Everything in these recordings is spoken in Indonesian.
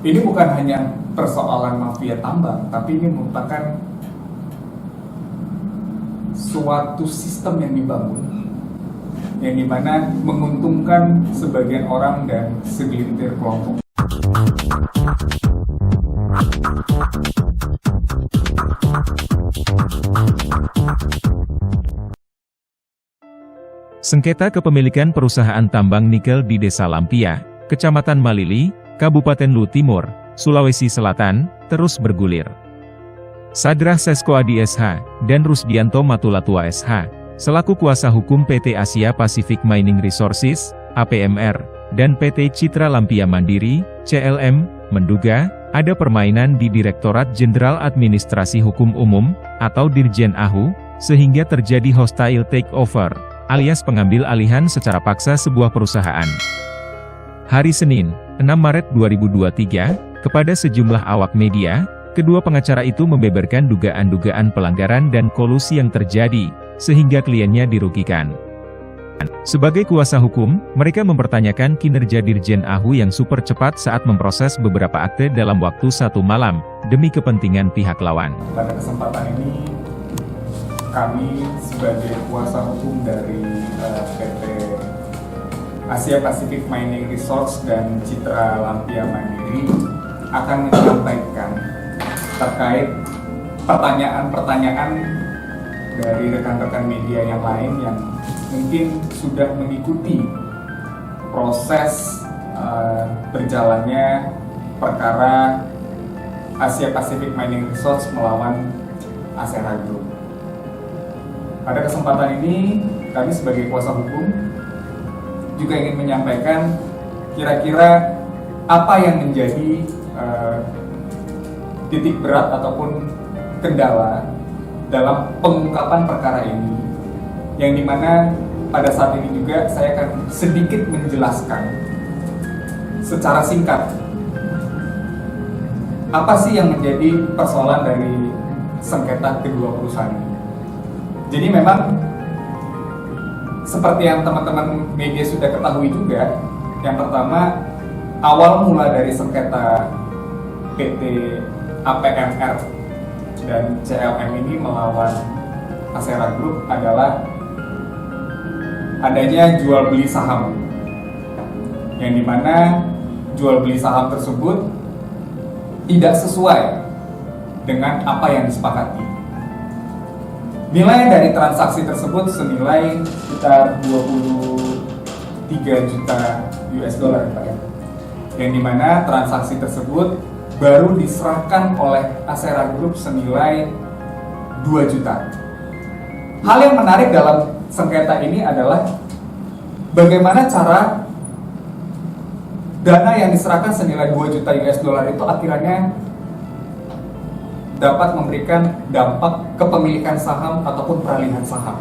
ini bukan hanya persoalan mafia tambang, tapi ini merupakan suatu sistem yang dibangun, yang dimana menguntungkan sebagian orang dan segelintir kelompok. Sengketa kepemilikan perusahaan tambang nikel di Desa Lampia, Kecamatan Malili, Kabupaten Lu Timur, Sulawesi Selatan, terus bergulir. Sadrah Sesko Adi SH, dan Rusdianto Matulatua SH, selaku kuasa hukum PT Asia Pacific Mining Resources, APMR, dan PT Citra Lampia Mandiri, CLM, menduga, ada permainan di Direktorat Jenderal Administrasi Hukum Umum, atau Dirjen AHU, sehingga terjadi hostile takeover, alias pengambil alihan secara paksa sebuah perusahaan. Hari Senin, 6 Maret 2023, kepada sejumlah awak media, kedua pengacara itu membeberkan dugaan-dugaan pelanggaran dan kolusi yang terjadi, sehingga kliennya dirugikan. Sebagai kuasa hukum, mereka mempertanyakan kinerja Dirjen AHU yang super cepat saat memproses beberapa akte dalam waktu 1 malam, demi kepentingan pihak lawan. Pada kesempatan ini, kami sebagai kuasa hukum dari PT Asia Pacific Mining Resources dan Citra Lampia Mandiri akan menyampaikan terkait pertanyaan-pertanyaan dari rekan-rekan media yang lain yang mungkin sudah mengikuti proses berjalannya perkara Asia Pacific Mining Resources melawan Asera Group. Pada kesempatan ini, kami sebagai kuasa hukum juga ingin menyampaikan kira-kira apa yang menjadi titik berat ataupun kendala dalam pengungkapan perkara ini, yang dimana pada saat ini juga saya akan sedikit menjelaskan secara singkat apa sih yang menjadi persoalan dari sengketa kedua perusahaan ini. Jadi memang seperti yang teman-teman media sudah ketahui juga, yang pertama, awal mula dari sengketa PT APMR dan CLM ini melawan Asera Group adalah adanya jual beli saham, yang dimana jual beli saham tersebut tidak sesuai dengan apa yang disepakati. Nilai dari transaksi tersebut senilai sekitar 23 juta US dollar, yang dimana transaksi tersebut baru diserahkan oleh Asera Group senilai 2 juta. Hal yang menarik dalam sengketa ini adalah bagaimana cara dana yang diserahkan senilai 2 juta US dollar itu akhirnya dapat memberikan dampak kepemilikan saham ataupun peralihan saham.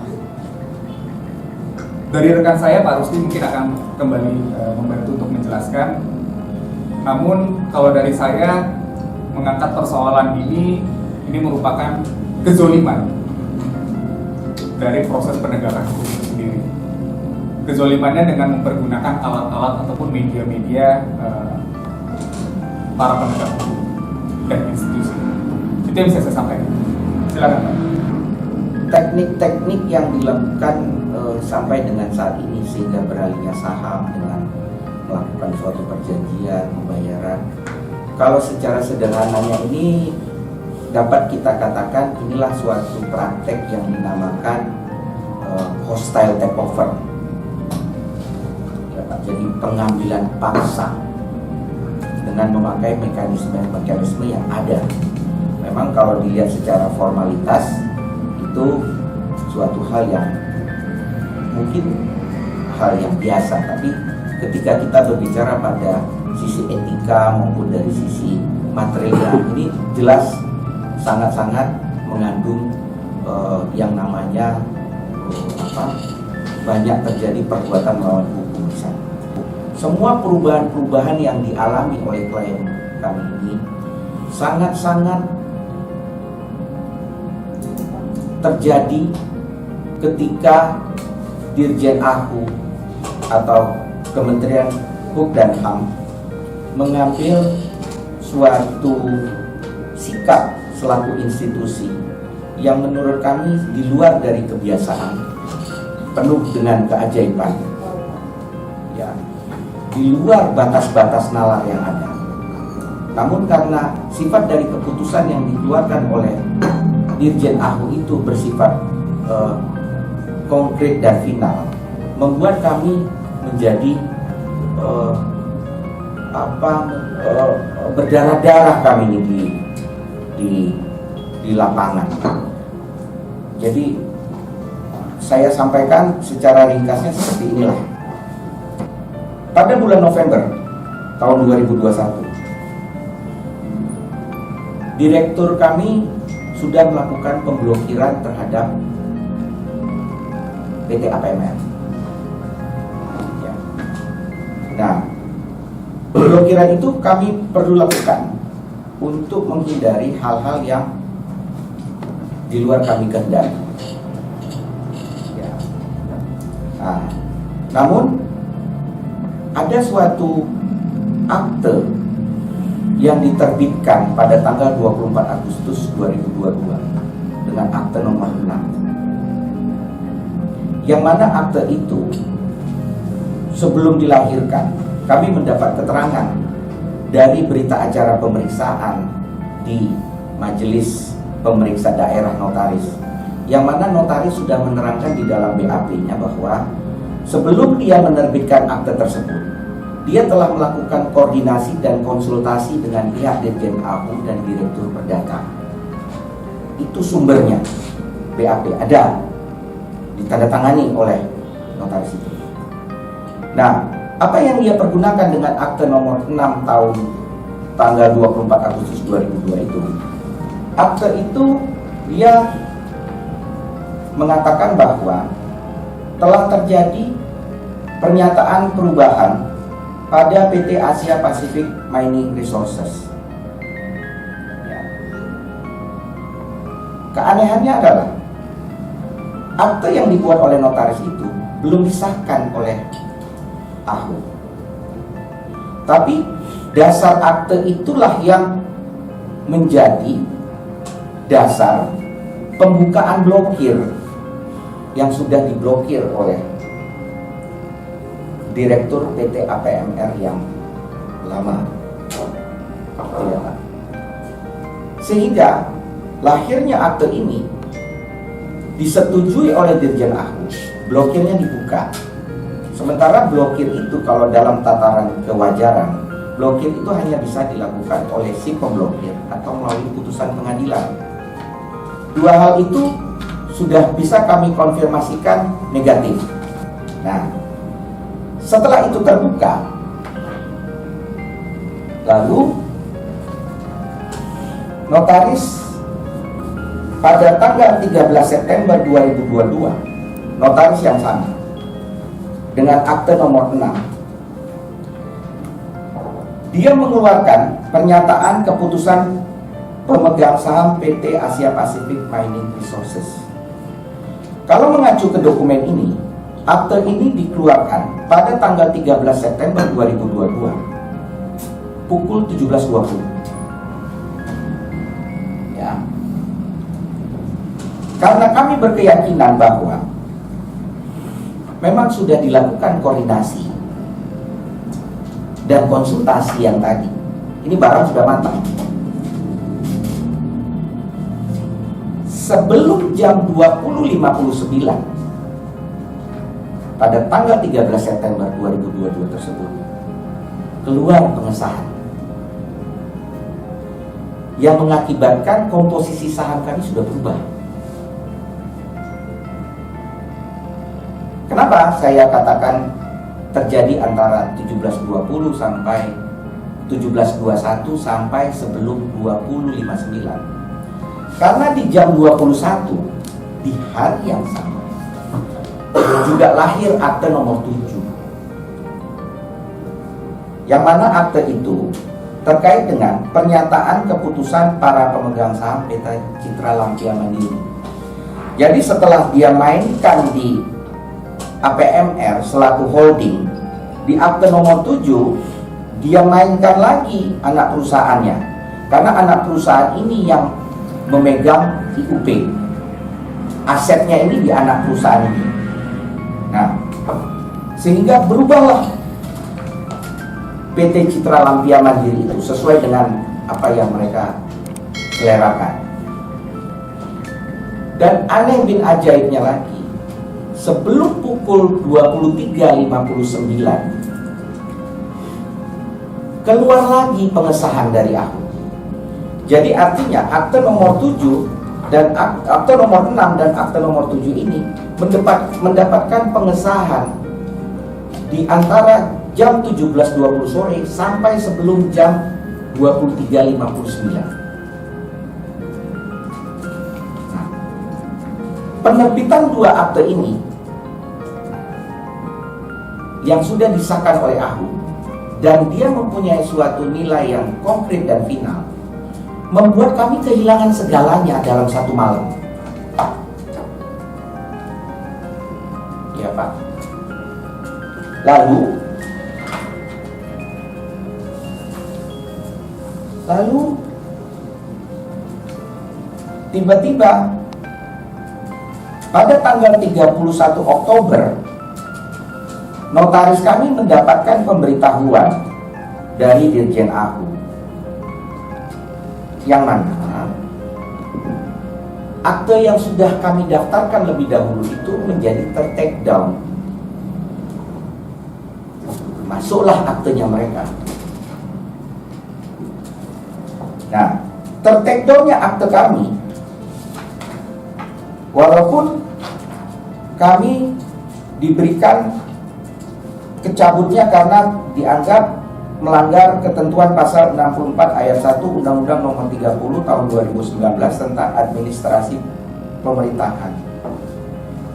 Dari rekan saya, Pak Rusdi mungkin akan kembali membantu untuk menjelaskan. Namun kalau dari saya mengangkat persoalan ini merupakan kezoliman dari proses penegakan hukum itu sendiri. Kezolimannya dengan mempergunakan alat-alat ataupun media-media para penegak hukum dan institusi. Itu yang bisa saya sampaikan. Silakan, Pak. Teknik-teknik yang dilakukan sampai dengan saat ini sehingga beralihnya saham dengan melakukan suatu perjanjian pembayaran, kalau secara sederhananya ini dapat kita katakan inilah suatu praktek yang dinamakan hostile takeover. Jadi pengambilan paksa dengan memakai mekanisme yang ada. Memang kalau dilihat secara formalitas itu suatu hal yang mungkin hal yang biasa, tapi ketika kita berbicara pada sisi etika maupun dari sisi material, ini jelas sangat-sangat mengandung yang namanya banyak terjadi perbuatan melawan hukum di sana. Semua perubahan-perubahan yang dialami oleh klien kami ini sangat-sangat terjadi ketika Dirjen AHU atau Kementerian Hukum dan HAM mengambil suatu sikap selaku institusi yang menurut kami di luar dari kebiasaan, penuh dengan keajaiban, ya, di luar batas-batas nalar yang ada. Namun karena sifat dari keputusan yang dikeluarkan oleh Dirjen AHU itu bersifat konkret dan final, membuat kami menjadi berdarah-darah kami ini di lapangan. Jadi saya sampaikan secara ringkasnya seperti inilah. Pada bulan November tahun 2021, direktur kami sudah melakukan pemblokiran terhadap PT APMR. Ya. Nah, pemblokiran itu kami perlu lakukan untuk menghindari hal-hal yang di luar kami kehendaki. Ya. Nah, namun ada suatu akte yang diterbitkan pada tanggal 24 Agustus 2022 dengan akte nomor 6, yang mana akte itu sebelum dilahirkan kami mendapat keterangan dari berita acara pemeriksaan di Majelis Pemeriksa Daerah Notaris, yang mana notaris sudah menerangkan di dalam BAP-nya bahwa sebelum dia menerbitkan akte tersebut, dia telah melakukan koordinasi dan konsultasi dengan pihak Dirjen AHU dan Direktur Perdata. Itu sumbernya, BAP ada, ditandatangani oleh notaris itu. Nah, apa yang dia pergunakan dengan akte nomor 6 tahun tanggal 24 Agustus 2002 itu? Akte itu dia mengatakan bahwa telah terjadi pernyataan perubahan pada PT Asia Pacific Mining Resources. Ya. Keanehannya adalah akte yang dibuat oleh notaris itu belum disahkan oleh AHU. Tapi dasar akte itulah yang menjadi dasar pembukaan blokir yang sudah diblokir oleh Direktur PT APMR yang lama. Sehingga lahirnya akte ini disetujui oleh Dirjen AHU, blokirnya dibuka. Sementara blokir itu kalau dalam tataran kewajaran, blokir itu hanya bisa dilakukan oleh si pemblokir atau melalui putusan pengadilan. Dua hal itu sudah bisa kami konfirmasikan negatif. Nah, setelah itu terbuka, lalu notaris pada tanggal 13 September 2022, notaris yang sama dengan akte nomor 6, dia mengeluarkan pernyataan keputusan pemegang saham PT Asia Pacific Mining Resources. Kalau mengacu ke dokumen ini, akte ini dikeluarkan pada tanggal 13 September 2022 pukul 17.20. Ya. Karena kami berkeyakinan bahwa memang sudah dilakukan koordinasi dan konsultasi yang tadi, ini barang sudah matang. Sebelum jam 20.59 pada tanggal 13 September 2022 tersebut keluar pengesahan yang mengakibatkan komposisi saham kami sudah berubah. Kenapa saya katakan terjadi antara 17.20 sampai 17.21 sampai sebelum 20.59? Karena di jam 21 di hari yang sama juga lahir akte nomor 7, yang mana akte itu terkait dengan pernyataan keputusan para pemegang saham PT Citra Lampia Mandiri. Jadi setelah dia mainkan di APMR selaku holding, di akte nomor 7 dia mainkan lagi anak perusahaannya, karena anak perusahaan ini yang memegang IUP, asetnya ini di anak perusahaan ini. Nah, sehingga berubahlah PT Citra Lampia Mandiri itu sesuai dengan apa yang mereka selerakan. Dan aneh bin ajaibnya lagi, sebelum pukul 23.59 keluar lagi pengesahan dari aku. Jadi artinya akte nomor 7 dan akte nomor 6 dan akte nomor 7 ini mendapatkan pengesahan di antara jam 17.20 sore sampai sebelum jam 23.59. Nah, penerbitan dua akte ini yang sudah disahkan oleh AHU dan dia mempunyai suatu nilai yang konkret dan final, membuat kami kehilangan segalanya dalam satu malam. Ya Pak. Lalu tiba-tiba pada tanggal 31 Oktober notaris kami mendapatkan pemberitahuan dari Dirjen AHU yang mana akte yang sudah kami daftarkan lebih dahulu itu menjadi ter-take down. Masuklah aktenya mereka. Nah, ter-take down-nya akte kami, walaupun kami diberikan kecabutnya karena dianggap melanggar ketentuan pasal 64 ayat 1 Undang-Undang Nomor 30 Tahun 2019 tentang administrasi pemerintahan.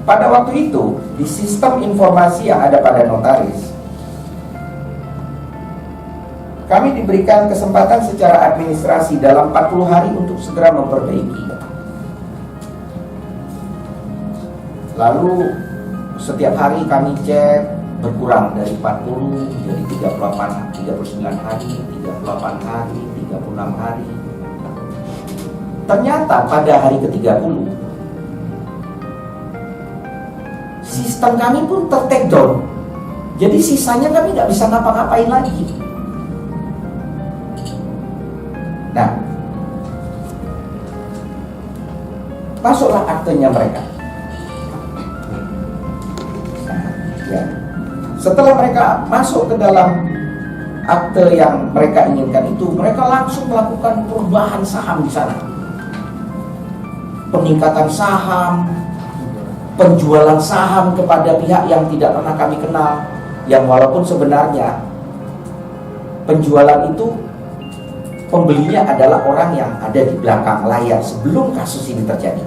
Pada waktu itu, di sistem informasi yang ada pada notaris, kami diberikan kesempatan secara administrasi dalam 40 hari untuk segera memperbaiki. Lalu setiap hari kami cek, berkurang dari 40 menjadi 39 hari, 38 hari, 36 hari. Ternyata pada hari ke-30 sistem kami pun ter-take down. Jadi sisanya kami nggak bisa ngapa-ngapain lagi. Nah, masuklah aktenya mereka. Ya. Setelah mereka masuk ke dalam akte yang mereka inginkan itu, mereka langsung melakukan perubahan saham di sana. Peningkatan saham, penjualan saham kepada pihak yang tidak pernah kami kenal, yang walaupun sebenarnya penjualan itu pembelinya adalah orang yang ada di belakang layar sebelum kasus ini terjadi.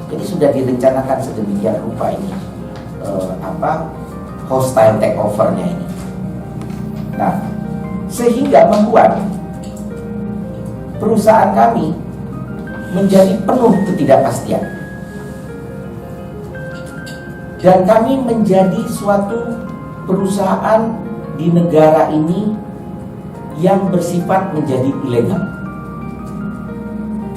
Jadi sudah direncanakan sedemikian rupa ini hostile takeover-nya ini. Nah, sehingga membuat perusahaan kami menjadi penuh ketidakpastian. Dan kami menjadi suatu perusahaan di negara ini yang bersifat menjadi ilegal.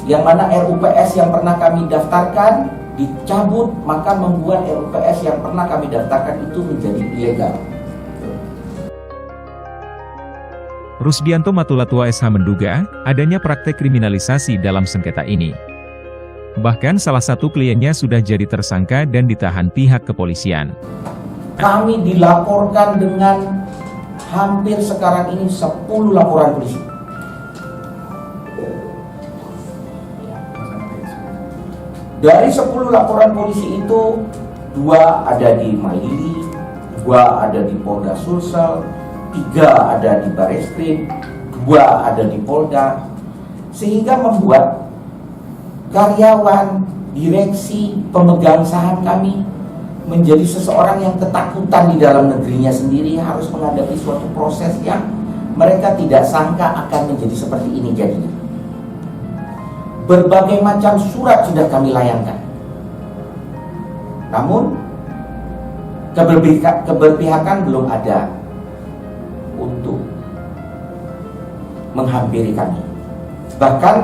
Yang mana RUPS yang pernah kami daftarkan dicabut, maka membuat RUPS yang pernah kami daftarkan itu menjadi ilegal. Rusdianto Matulatua SH menduga adanya praktek kriminalisasi dalam sengketa ini. Bahkan salah satu kliennya sudah jadi tersangka dan ditahan pihak kepolisian. Kami dilaporkan dengan hampir sekarang ini 10 laporan polisi. Dari 10 laporan polisi itu, 2 ada di Malili, 2 ada di Polda Sulsel, 3 ada di Bareskrim, 2 ada di Polda. Sehingga membuat karyawan, direksi, pemegang saham kami menjadi seseorang yang ketakutan di dalam negerinya sendiri, harus menghadapi suatu proses yang mereka tidak sangka akan menjadi seperti ini jadinya. Berbagai macam surat sudah kami layangkan. Namun keberpihakan belum ada untuk menghampiri kami. Bahkan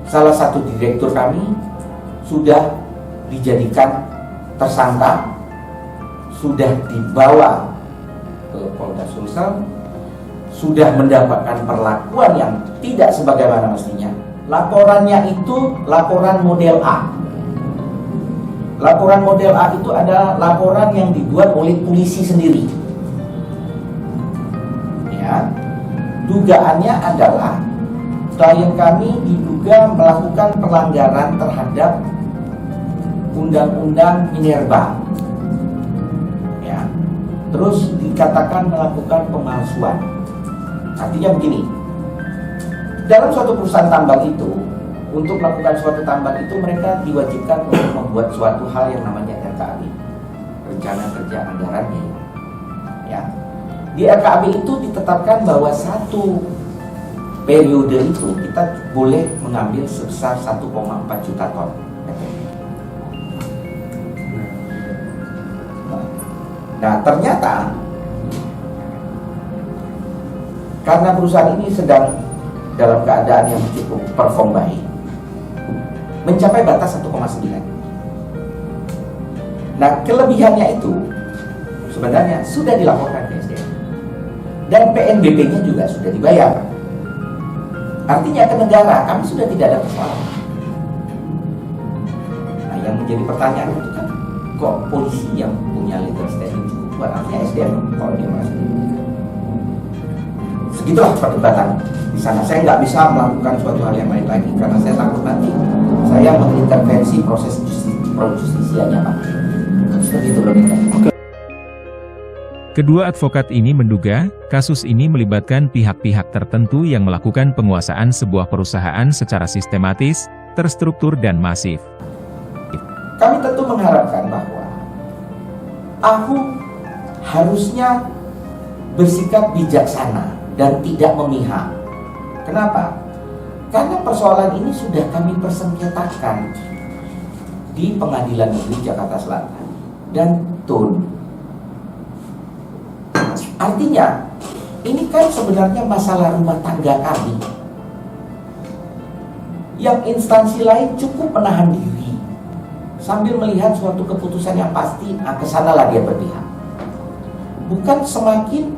salah satu direktur kami sudah dijadikan tersangka, sudah dibawa ke Polda Sulsel, sudah mendapatkan perlakuan yang tidak sebagaimana mestinya. Laporannya itu laporan model A. Laporan model A itu adalah laporan yang dibuat oleh polisi sendiri. Ya, dugaannya adalah klien kami diduga melakukan pelanggaran terhadap Undang-Undang Minerba. Ya, terus dikatakan melakukan pemalsuan. Artinya begini, dalam suatu perusahaan tambang itu, untuk melakukan suatu tambang itu mereka diwajibkan untuk membuat suatu hal yang namanya RKAB, rencana kerja anggarannya. Ya, di RKAB itu ditetapkan bahwa satu periode itu kita boleh mengambil sebesar 1,4 juta ton. Nah, ternyata karena perusahaan ini sedang dalam keadaan yang cukup perform baik, mencapai batas 1,9. Nah, kelebihannya itu sebenarnya sudah dilaporkan ke SDM dan PNBP-nya juga sudah dibayar. Artinya ke negara kami sudah tidak ada persoalan. Nah, yang menjadi pertanyaan itu kan, kok polisi yang punya legal standing cukup kuat, artinya SDM kalau dia merasa segitulah perdebatan di sana. Saya nggak bisa melakukan suatu hal yang lain lagi karena saya takut nanti saya mengintervensi proses pro-justisianya, Pak. Seperti itu logikanya. Kedua advokat ini menduga, kasus ini melibatkan pihak-pihak tertentu yang melakukan penguasaan sebuah perusahaan secara sistematis, terstruktur dan masif. Kami tentu mengharapkan bahwa aku harusnya bersikap bijaksana dan tidak memihak. Kenapa? Karena persoalan ini sudah kami persengketakan di Pengadilan Negeri Jakarta Selatan dan TUN. Artinya, ini kan sebenarnya masalah rumah tangga kami. Yang instansi lain cukup menahan diri sambil melihat suatu keputusan yang pasti, kesanalah dia berpihak. Bukan semakin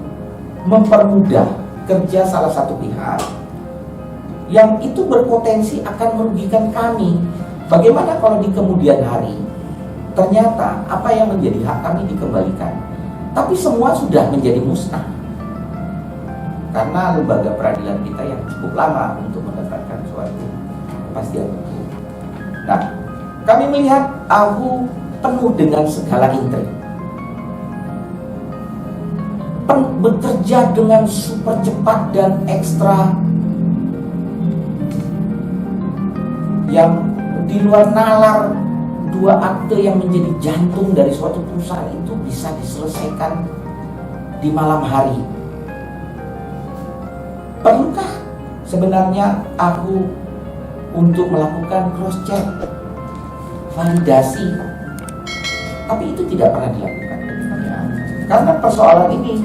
mempermudah kerja salah satu pihak yang itu berpotensi akan merugikan kami. Bagaimana kalau di kemudian hari ternyata apa yang menjadi hak kami dikembalikan, tapi semua sudah menjadi musnah karena lembaga peradilan kita yang cukup lama untuk mendapatkan suatu kepastian hukum. Nah, kami melihat AHU penuh dengan segala intrik, bekerja dengan super cepat dan ekstra, yang di luar nalar. Dua akte yang menjadi jantung dari suatu perusahaan itu bisa diselesaikan di malam hari. Perlukah sebenarnya aku untuk melakukan cross check, validasi? Tapi itu tidak pernah dilakukan. Ya. Karena persoalan ini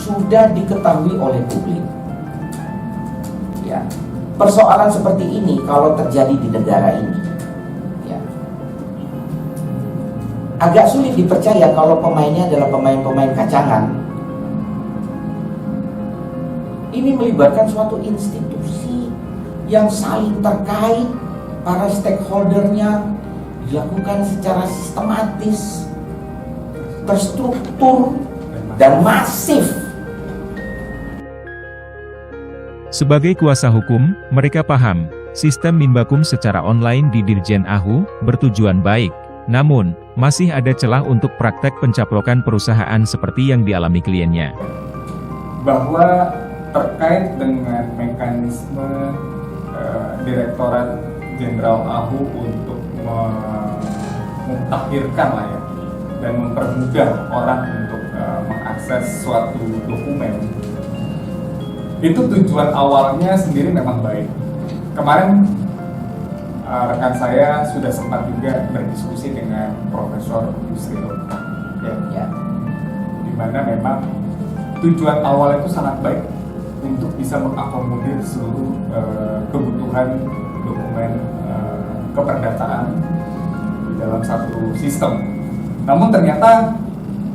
sudah diketahui oleh publik. Ya. Persoalan seperti ini kalau terjadi di negara ini, ya, agak sulit dipercaya kalau pemainnya adalah pemain-pemain kacangan. Ini melibatkan suatu institusi yang saling terkait, para stakeholdernya dilakukan secara sistematis, terstruktur, dan masif. Sebagai kuasa hukum, mereka paham, sistem Minbakum secara online di Dirjen AHU bertujuan baik, namun, masih ada celah untuk praktek pencaplokan perusahaan seperti yang dialami kliennya. Bahwa terkait dengan mekanisme Direktorat Jenderal AHU untuk memutakhirkan lah ya, dan mempermudah orang untuk mengakses suatu dokumen, itu tujuan awalnya sendiri memang baik. Kemarin rekan saya sudah sempat juga berdiskusi dengan Profesor Yusril, ya, di mana memang tujuan awal itu sangat baik untuk bisa mengakomodir seluruh kebutuhan dokumen keperdataan di dalam satu sistem. Namun ternyata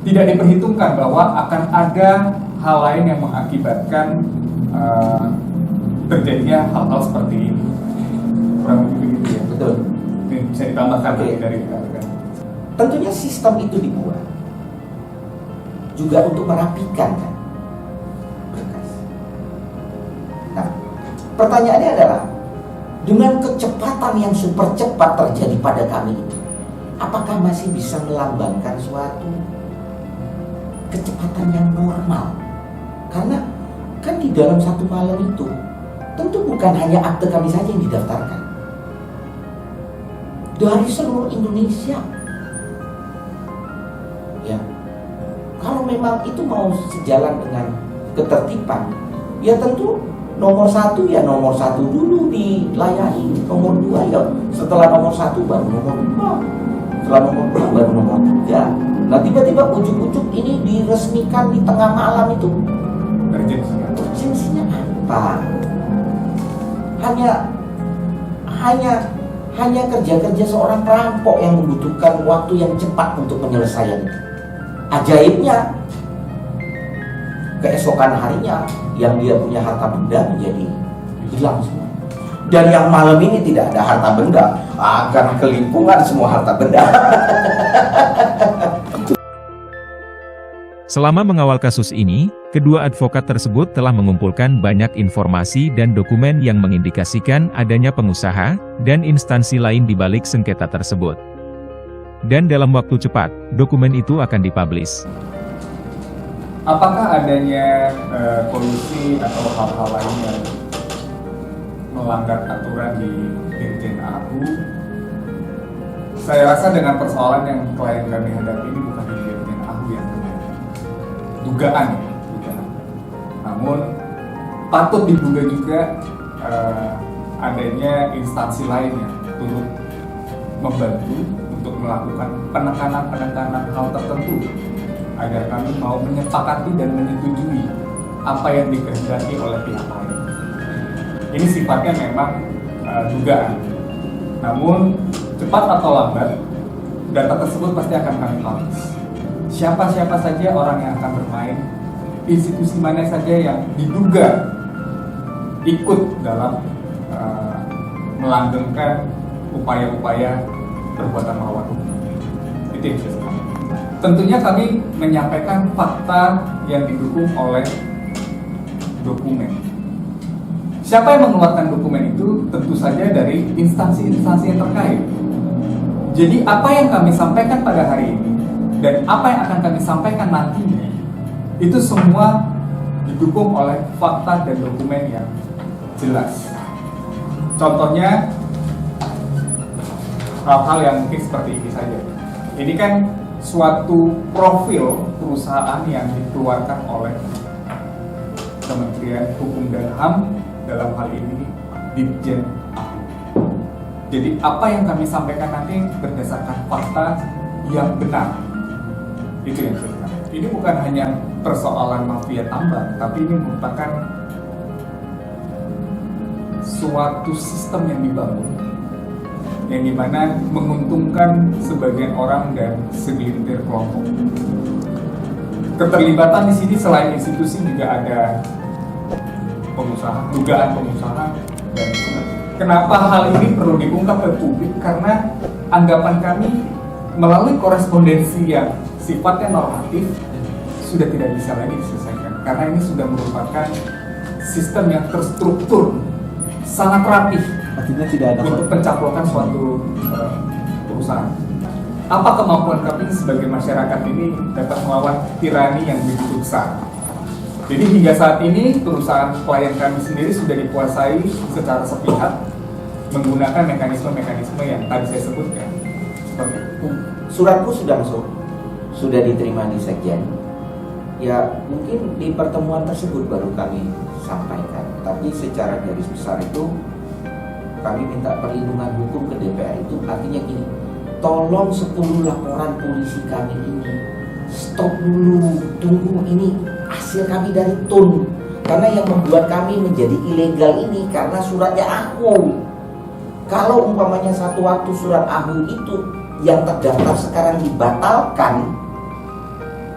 tidak diperhitungkan bahwa akan ada hal lain yang mengakibatkan terjadinya hal-hal seperti ini. Kurang lebih begitu ya. Betul. Ini bisa ditambahkan Oke. dari rekan-rekan. Tentunya sistem itu dibuat juga untuk merapikan kan berkas. Nah, pertanyaannya adalah dengan kecepatan yang super cepat terjadi pada kami itu, apakah masih bisa melambangkan suatu kecepatan yang normal? Karena kan di dalam satu malam itu tentu bukan hanya akte kami saja yang didaftarkan, dari seluruh Indonesia. Ya, kalau memang itu mau sejalan dengan ketertiban, ya tentu nomor satu ya nomor satu dulu dilayani, nomor dua ya setelah nomor satu baru nomor dua, setelah nomor dua baru nomor tiga. Nah tiba-tiba ujuk-ujuk ini diresmikan di tengah malam itu, urgensinya apa? Hanya kerja-kerja seorang perampok yang membutuhkan waktu yang cepat untuk penyelesaian itu. Ajaibnya, keesokan harinya yang dia punya harta benda menjadi hilang semua. Dan yang malam ini tidak ada harta benda, akan kelimpungan semua harta benda. Selama mengawal kasus ini, kedua advokat tersebut telah mengumpulkan banyak informasi dan dokumen yang mengindikasikan adanya pengusaha dan instansi lain di balik sengketa tersebut. Dan dalam waktu cepat, dokumen itu akan dipublish. Apakah adanya kolusi atau hal-hal lain yang melanggar aturan di Dirjen AHU? Saya rasa dengan persoalan yang klien kami hadapi ini bukan di Dirjen AHU yang terjadi. Dugaan. Namun patut diduga juga adanya instansi lain yang turut membantu untuk melakukan penekanan hal tertentu agar kami mau menyepakati dan menyetujui apa yang dikehendaki oleh pihak lain. Ini sifatnya memang dugaan. Namun cepat atau lambat data tersebut pasti akan kami publish. Siapa-siapa saja orang yang akan bermain, institusi mana saja yang diduga ikut dalam melanggengkan upaya-upaya perbuatan melawan hukum. Itu yang saya sampaikan. Tentunya kami menyampaikan fakta yang didukung oleh dokumen. Siapa yang mengeluarkan dokumen itu? Tentu saja dari instansi-instansi yang terkait. Jadi apa yang kami sampaikan pada hari ini dan apa yang akan kami sampaikan nantinya, itu semua didukung oleh fakta dan dokumen yang jelas. Contohnya hal-hal yang mungkin seperti ini saja. Ini kan suatu profil perusahaan yang dikeluarkan oleh Kementerian Hukum dan HAM, dalam hal ini Dirjen AHU. Jadi apa yang kami sampaikan nanti berdasarkan fakta yang benar. Itu yang saya sampaikan. Ini bukan hanya persoalan mafia tambang, tapi ini merupakan suatu sistem yang dibangun, yang dimana menguntungkan sebagian orang dan segelintir kelompok. Keterlibatan di sini selain institusi juga ada pengusaha, dugaan pengusaha, dan kenapa hal ini perlu diungkap ke publik? Karena anggapan kami melalui korespondensi yang sifatnya normatif sudah tidak bisa lagi diselesaikan, karena ini sudah merupakan sistem yang terstruktur, sangat rapih. Artinya tidak ada untuk pencaplokan suatu perusahaan. Apa kemampuan kami sebagai masyarakat ini dapat melawan tirani yang begitu besar? Jadi hingga saat ini perusahaan klien kami sendiri sudah dikuasai secara sepihak menggunakan mekanisme-mekanisme yang tadi saya sebutkan. Seperti itu. Suratku sudah masuk, sudah diterima di Sekjen. Ya mungkin di pertemuan tersebut baru kami sampaikan. Tapi secara garis besar itu kami minta perlindungan hukum ke DPR itu artinya gini, tolong 10 laporan polisi kami ini stop dulu, tunggu ini hasil kami dari Tun. Karena yang membuat kami menjadi ilegal ini karena suratnya Ahu. Kalau umpamanya satu waktu surat Ahu itu yang terdaftar sekarang dibatalkan,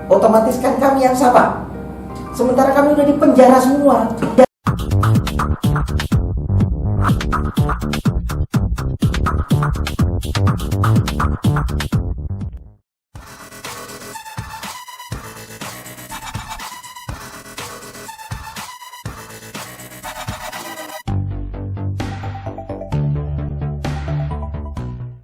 otomatis kan kami yang salah. Sementara kami udah di penjara semua.